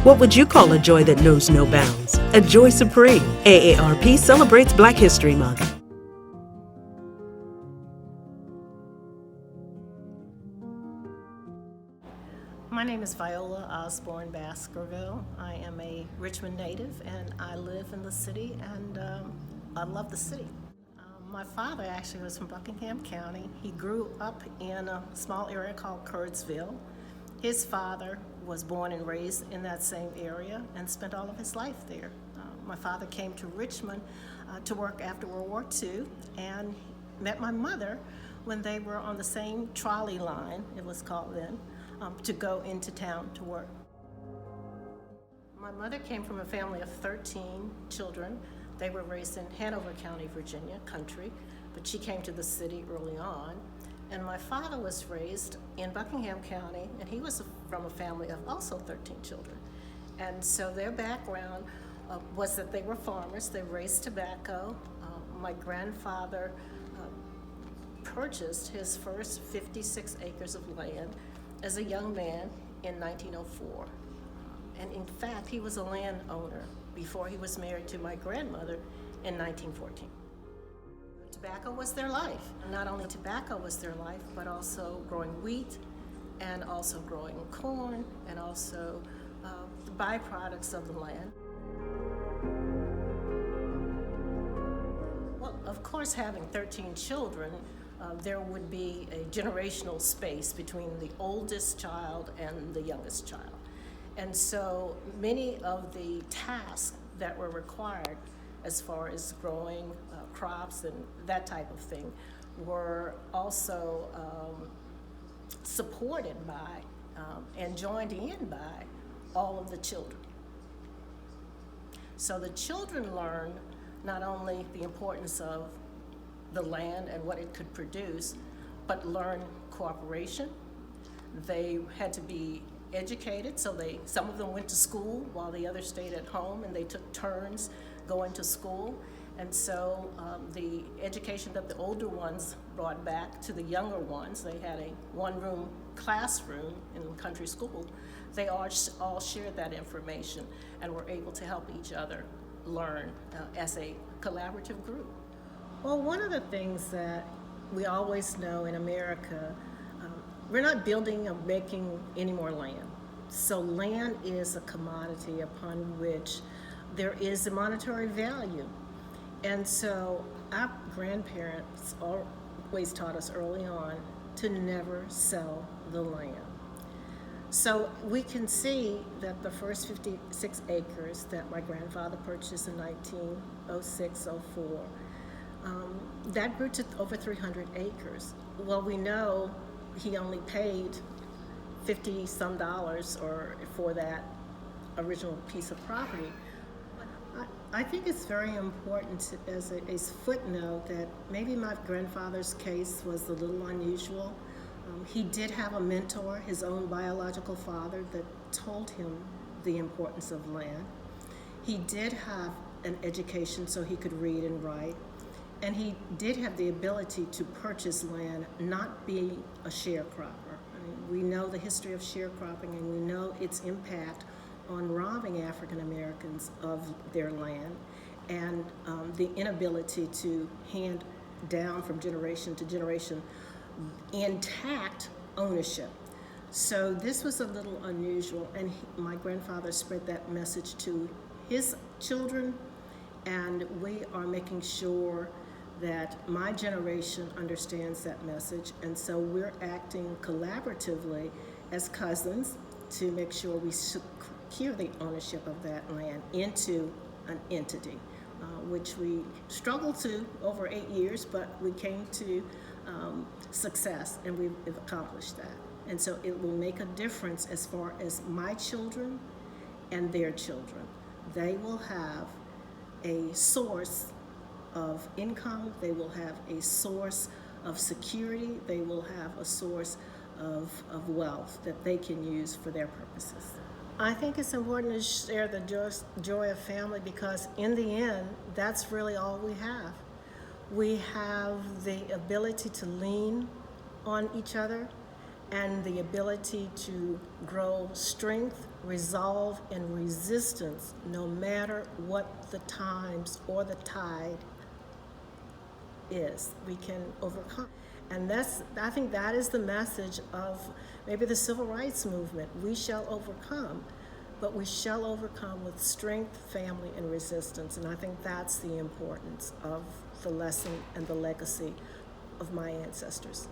What would you call a joy that knows no bounds? A joy supreme. AARP celebrates Black History Month. My name is Viola. I was born in Baskerville. I am a Richmond native and I live in the city, and I love the city. My father actually was from Buckingham County. He grew up in a small area called Curdsville. His father was born and raised in that same area and spent all of his life there. My father came to Richmond to work after World War II and met my mother when they were on the same trolley line, it was called then, to go into town to work. My mother came from a family of 13 children. They were raised in Hanover County, Virginia, country, but she came to the city early on. And my father was raised in Buckingham County, and he was from a family of also 13 children. And so their background was that they were farmers. They raised tobacco. My grandfather purchased his first 56 acres of land as a young man in 1904. And in fact, he was a landowner before he was married to my grandmother in 1914. Tobacco was their life. Not only tobacco was their life, but also growing wheat and also growing corn and also the byproducts of the land. Well, of course, having 13 children, there would be a generational space between the oldest child and the youngest child. And so many of the tasks that were required as far as growing crops and that type of thing were also supported by and joined in by all of the children. So the children learned not only the importance of the land and what it could produce, but learn cooperation. They had to be educated, so some of them went to school while the others stayed at home, and they took turns going to school. And so the education that the older ones brought back to the younger ones, they had a one-room classroom in country school. They all shared that information and were able to help each other learn as a collaborative group. Well, one of the things that we always know in America, we're not building or making any more land. So land is a commodity upon which there is a monetary value. And so our grandparents always taught us early on to never sell the land. So we can see that the first 56 acres that my grandfather purchased in 1906-04, that grew to over 300 acres. Well, we know he only paid $50-some for that original piece of property. I think it's very important as a footnote that maybe my grandfather's case was a little unusual. He did have a mentor, his own biological father, that told him the importance of land. He did have an education so he could read and write. And he did have the ability to purchase land, not be a sharecropper. I mean, we know the history of sharecropping, and we know its impact on robbing African Americans of their land, and the inability to hand down from generation to generation intact ownership. So this was a little unusual, and my grandfather spread that message to his children, and we are making sure that my generation understands that message, and so we're acting collaboratively as cousins to make sure we secure the ownership of that land into an entity, which we struggled to over 8 years, but we came to success, and we've accomplished that. And so it will make a difference as far as my children and their children. They will have a source of income, they will have a source of security, they will have a source of wealth that they can use for their purposes. I think it's important to share the joy of family, because in the end, that's really all we have. We have the ability to lean on each other and the ability to grow strength resolve and resistance no matter what the times or the tide is. We can overcome. And I think that is the message of maybe the civil rights movement. We shall overcome, but we shall overcome with strength, family, and resistance. And I think that's the importance of the lesson and the legacy of my ancestors.